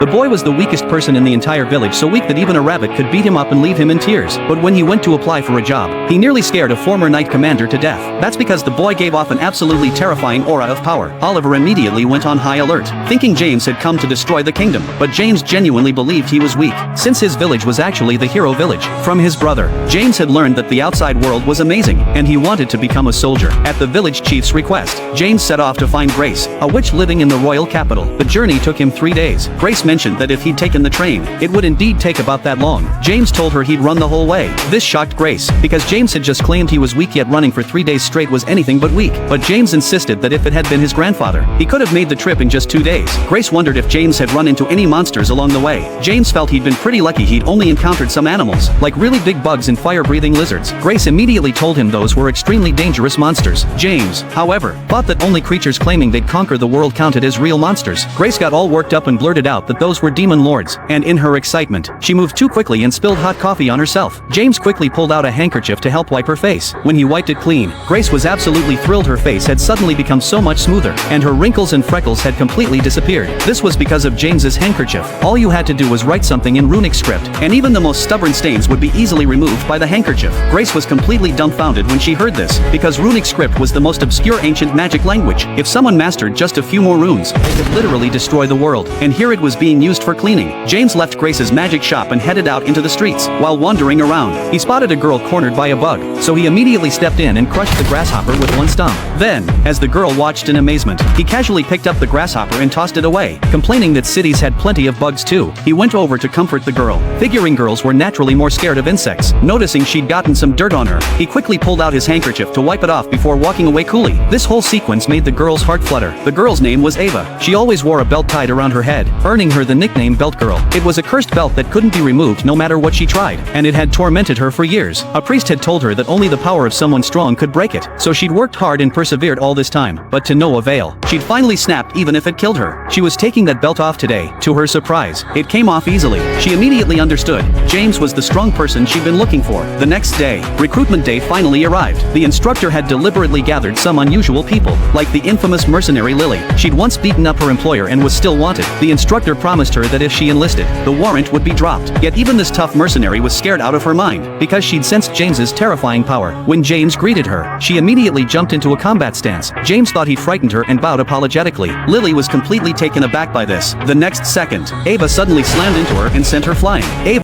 The boy was the weakest person in the entire village, so weak that even a rabbit could beat him up and leave him in tears. But when he went to apply for a job, he nearly scared a former knight commander to death. That's because the boy gave off an absolutely terrifying aura of power. Oliver immediately went on high alert, thinking James had come to destroy the kingdom. But James genuinely believed he was weak, since his village was actually the hero village. From his brother, James had learned that the outside world was amazing, and he wanted to become a soldier. At the village chief's request, James set off to find Grace, a witch living in the royal capital. The journey took him 3 days. Grace mentioned that if he'd taken the train, it would indeed take about that long. James told her he'd run the whole way. This shocked Grace, because James had just claimed he was weak, yet running for 3 days straight was anything but weak. But James insisted that if it had been his grandfather, he could have made the trip in just 2 days. Grace wondered if James had run into any monsters along the way. James felt he'd been pretty lucky he'd only encountered some animals, like really big bugs and fire-breathing lizards. Grace immediately told him those were extremely dangerous monsters. James, however, thought that only creatures claiming they'd conquer the world counted as real monsters. Grace got all worked up and blurted out that those were demon lords, and in her excitement, she moved too quickly and spilled hot coffee on herself. James quickly pulled out a handkerchief to help wipe her face. When he wiped it clean, Grace was absolutely thrilled. Her face had suddenly become so much smoother, and her wrinkles and freckles had completely disappeared. This was because of James's handkerchief. All you had to do was write something in runic script, and even the most stubborn stains would be easily removed by the handkerchief. Grace was completely dumbfounded when she heard this, because runic script was the most obscure ancient magic language. If someone mastered just a few more runes, they could literally destroy the world, and here it was being used for cleaning. James left Grace's magic shop and headed out into the streets. While wandering around, he spotted a girl cornered by a bug, so he immediately stepped in and crushed the grasshopper with one stump. Then, as the girl watched in amazement, he casually picked up the grasshopper and tossed it away, complaining that cities had plenty of bugs too. He went over to comfort the girl, figuring girls were naturally more scared of insects. Noticing she'd gotten some dirt on her, he quickly pulled out his handkerchief to wipe it off before walking away coolly. This whole sequence made the girl's heart flutter. The girl's name was Ava. She always wore a belt tied around her head, earning her the nickname Belt Girl. It was a cursed belt that couldn't be removed no matter what she tried, and it had tormented her for years. A priest had told her that only the power of someone strong could break it, so she'd worked hard and persevered all this time, but to no avail. She'd finally snapped even if it killed her. She was taking that belt off today. To her surprise, it came off easily. She immediately understood. James was the strong person she'd been looking for. The next day, recruitment day finally arrived. The instructor had deliberately gathered some unusual people, like the infamous mercenary Lily. She'd once beaten up her employer and was still wanted. The instructor promised her that if she enlisted, the warrant would be dropped. Yet even this tough mercenary was scared out of her mind, because she'd sensed James's terrifying power. When James greeted her, she immediately jumped into a combat stance. James thought he'd frightened her and bowed apologetically. Lily was completely taken aback by this. The next second, Ava suddenly slammed into her and sent her flying. Ava